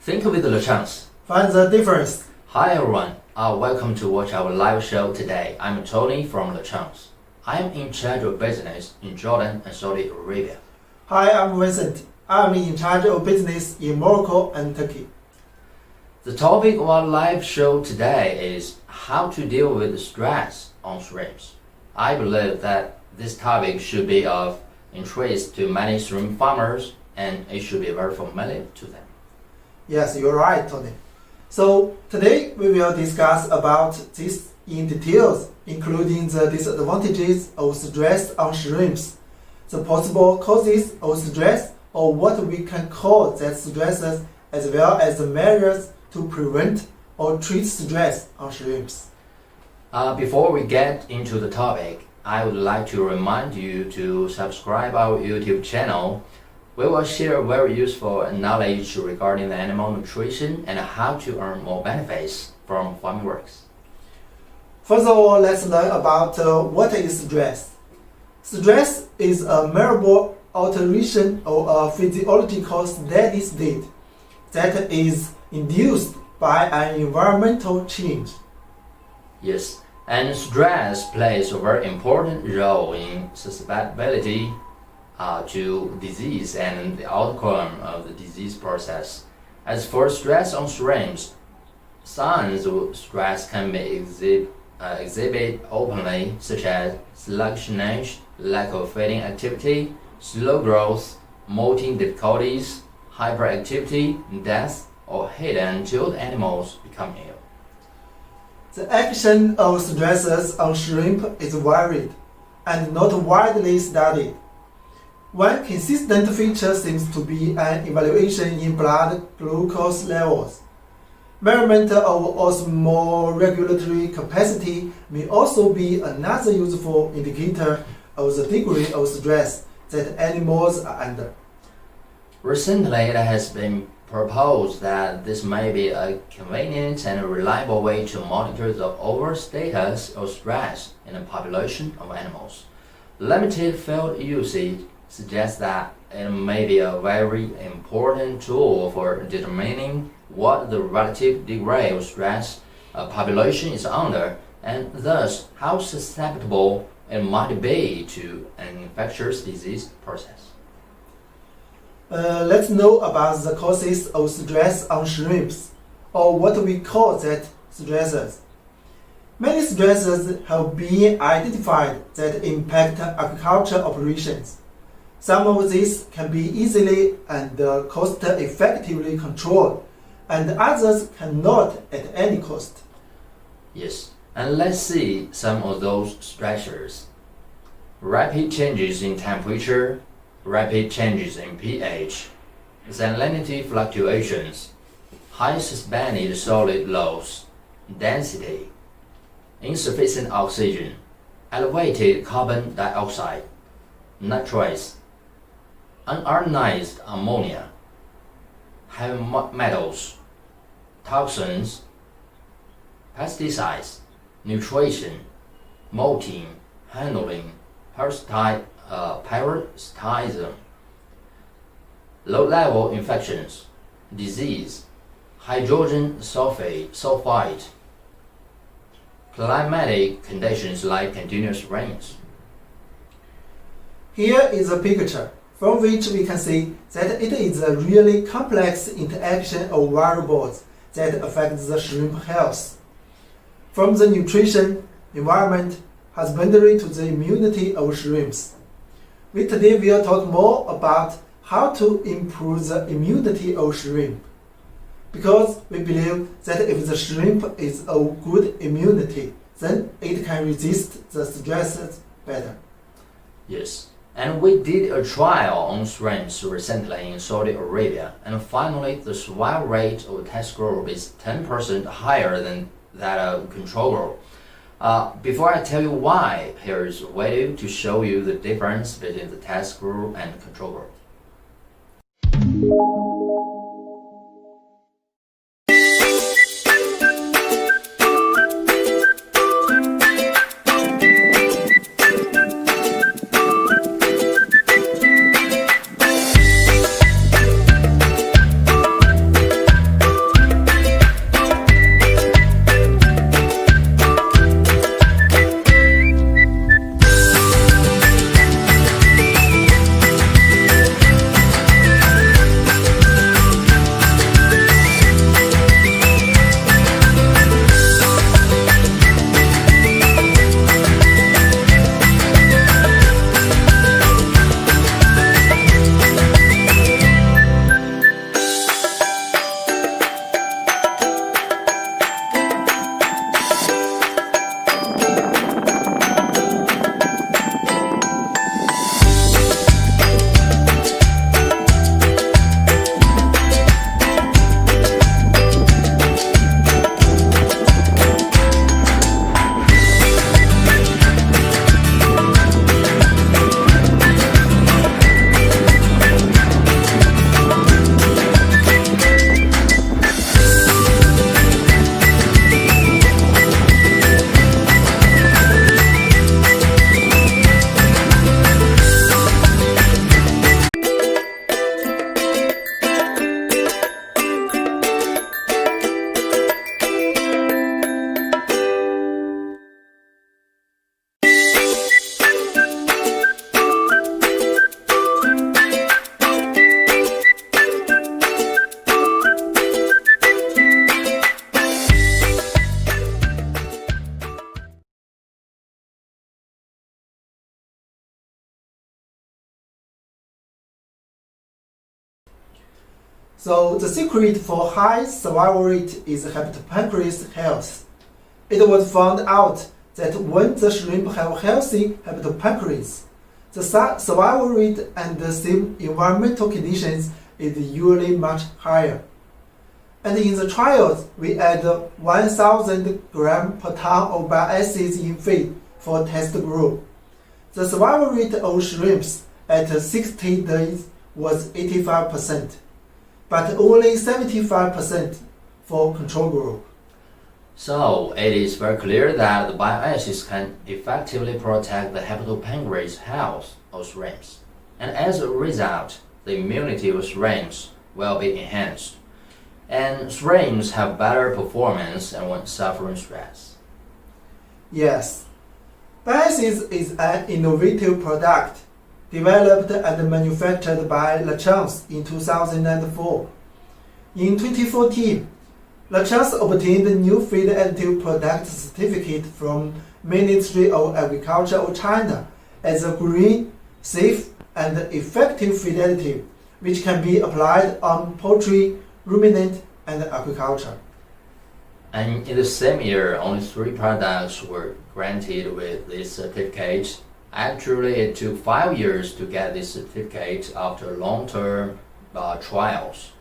Think with the chance. Find the difference. Hi everyone, welcome to watch our live show today. I'm Tony from Le Chance. I am in charge of business in Jordan and Saudi Arabia. Hi, I'm Vincent. I'm in charge of business in Morocco and Turkey. The topic of our live show today is how to deal with stress on shrimps. I believe that this topic should be of interest to many shrimp farmers and it should be very familiar to them. Yes, you're right, Tony. So today we will discuss about this in details, including the disadvantages of stress on shrimps, the possible causes of stress or what we can call that stresses, as well as the measures to prevent or treat stress on shrimps. Before we get into the topic, I would like to remind you to subscribe our YouTube channel. We will share very useful knowledge regarding the animal nutrition and how to earn more benefits from farming works. First of all, let's learn about what is stress. Stress is a measurable alteration or a physiological steady state that is induced by an environmental change. Yes, and stress plays a very important role in susceptibility to disease and the outcome of the disease process. As for stress on shrimps, signs of stress can be exhibited openly, such as sluggishness, lack of feeding activity, slow growth, molting difficulties, hyperactivity, death, or hidden until the animals become ill. The action of stresses on shrimp is varied and not widely studied. One consistent feature seems to be an evaluation in blood glucose levels. Measurement of osmoregulatory capacity may also be another useful indicator of the degree of stress that animals are under. Recently, it has been proposed that this may be a convenient and reliable way to monitor the overall status of stress in a population of animals. Limited field usage suggests that it may be a very important tool for determining what the relative degree of stress a population is under and thus how susceptible it might be to an infectious disease process. Let's know about the causes of stress on shrimps, or what we call that stressors. Many stressors have been identified that impact agriculture operations. Some of these can be easily and cost-effectively controlled, and others cannot at any cost. Yes, and let's see some of those stressors. Rapid changes in temperature, rapid changes in pH, salinity fluctuations, high suspended solid loss, density, insufficient oxygen, elevated carbon dioxide, nitrates, unionized ammonia, heavy metals, toxins, pesticides, nutrition, molting, handling, parasitism, low-level infections, disease, hydrogen sulfide, climatic conditions like continuous rains. Here is a picture from which we can see that it is a really complex interaction of variables that affect the shrimp health. From the nutrition, environment, husbandry to the immunity of shrimps. We today will talk more about how to improve the immunity of shrimp. Because we believe that if the shrimp is of good immunity, then it can resist the stresses better. Yes, and we did a trial on shrimps recently in Saudi Arabia, and finally the survival rate of test group is 10% higher than that of control group. Before I tell you why, here is a video to show you the difference between the test group and control group. So the secret for high survival rate is hepatopancreas health. It was found out that when the shrimp have healthy hepatopancreas, the survival rate and the same environmental conditions is usually much higher. And in the trials, we add 1,000 grams per ton of bile acids in feed for test group. The survival rate of shrimps at 60 days was 85%, but only 75% for control group. So it is very clear that the bile acids can effectively protect the hepatopancreas health of shrimps, and as a result, the immunity of shrimps will be enhanced, and shrimps have better performance and when suffering stress. Yes, bile acids is an innovative product developed and manufactured by Lachance in 2004. In 2014, Lachance obtained a new feed additive product certificate from Ministry of Agriculture of China as a green, safe, and effective feed additive, which can be applied on poultry, ruminant, and aquaculture. And in the same year, only 3 products were granted with this certificate. Actually, it took 5 years to get this certificate after long-term trials.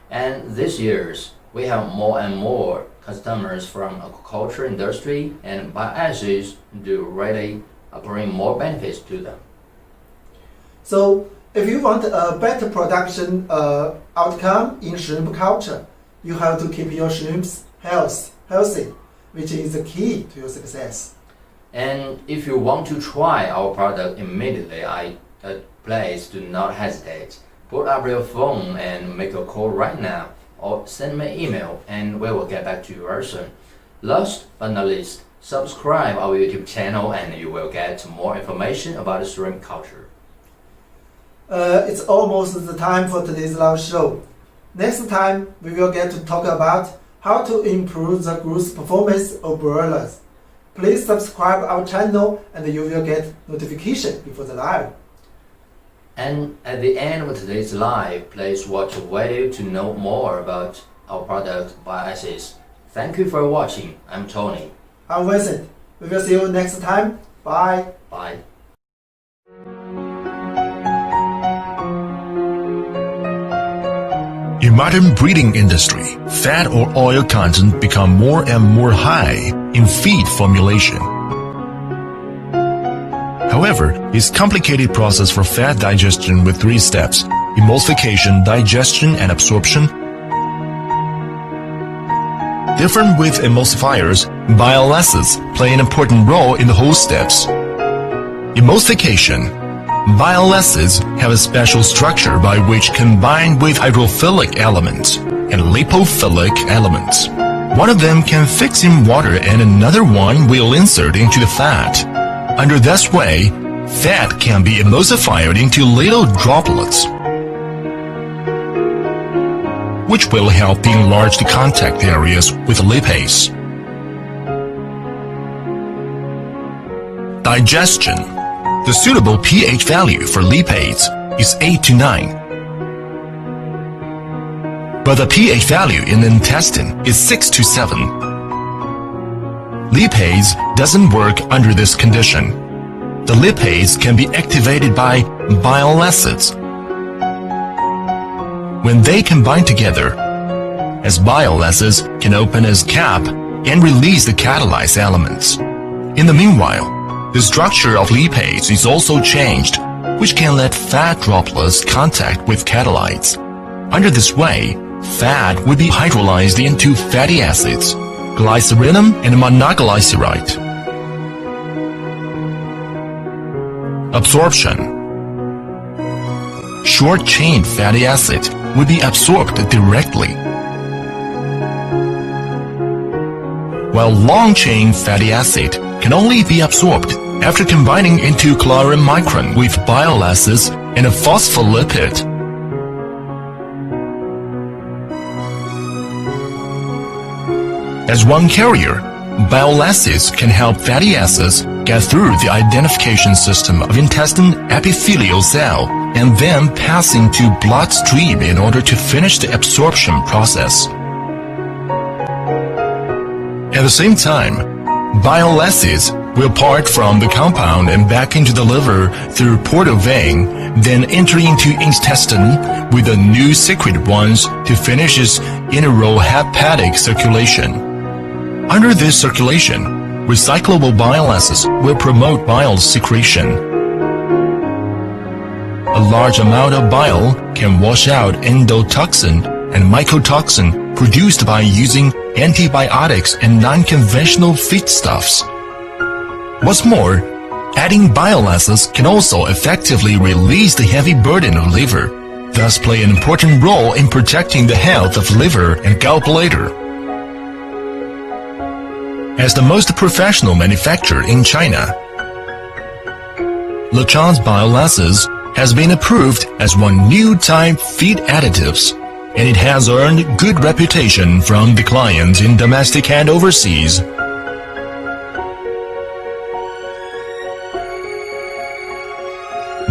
And this year, we have more and more customers from aquaculture industry, and bile acids do really bring more benefits to them. So, if you want a better production outcome in shrimp culture, you have to keep your shrimps healthy, which is the key to your success. And if you want to try our product immediately, please do not hesitate. Put up your phone and make a call right now, or send me an email and we will get back to you very soon. Last but not least, subscribe our YouTube channel and you will get more information about the shrimp culture. It's almost the time for today's live show. Next time, we will get to talk about how to improve the growth performance of broilers. Please subscribe our channel and you will get notification before the live. And at the end of today's live, please watch a video to know more about our product bile acids. Thank you for watching. I'm Tony. I'm Vincent. We will see you next time. Bye. Bye. In modern breeding industry, fat or oil content become more and more high in feed formulation. However, it's a complicated process for fat digestion with 3 steps: emulsification, digestion, and absorption. Different with emulsifiers, bile acids play an important role in the whole steps. Emulsification. Bile acids have a special structure by which combine with hydrophilic elements and lipophilic elements. One of them can fix in water and another one will insert into the fat. Under this way, fat can be emulsified into little droplets, which will help enlarge the contact areas with lipase. Digestion. The suitable pH value for lipase is 8 to 9. But the pH value in the intestine is 6 to 7. Lipase doesn't work under this condition. The lipase can be activated by bile acids. When they combine together, as bile acids can open its cap and release the catalyzed elements. In the meanwhile, the structure of lipase is also changed, which can let fat droplets contact with catalytes. Under this way, fat will be hydrolyzed into fatty acids, glycerinum and monoglyceride. Absorption. Short-chain fatty acid will be absorbed directly, while long-chain fatty acid can only be absorbed after combining into chloramicron with bile acids and a phospholipid. As one carrier, bile acids can help fatty acids get through the identification system of intestine epithelial cell and then passing to bloodstream in order to finish the absorption process. At the same time, bile acids will part from the compound and back into the liver through portal vein, then enter into intestine with the new secreted ones to finish its enterohepatic circulation. Under this circulation, recyclable bile acids will promote bile secretion. A large amount of bile can wash out endotoxin and mycotoxin produced by using antibiotics and non-conventional feedstuffs. What's more, adding bile acids can also effectively release the heavy burden of liver, thus play an important role in protecting the health of liver and gallbladder. As the most professional manufacturer in China, Lechon's bile acids has been approved as one new type feed additives, and it has earned good reputation from the clients in domestic and overseas.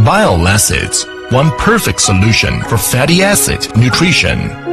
Bile acids, one perfect solution for fatty acid nutrition.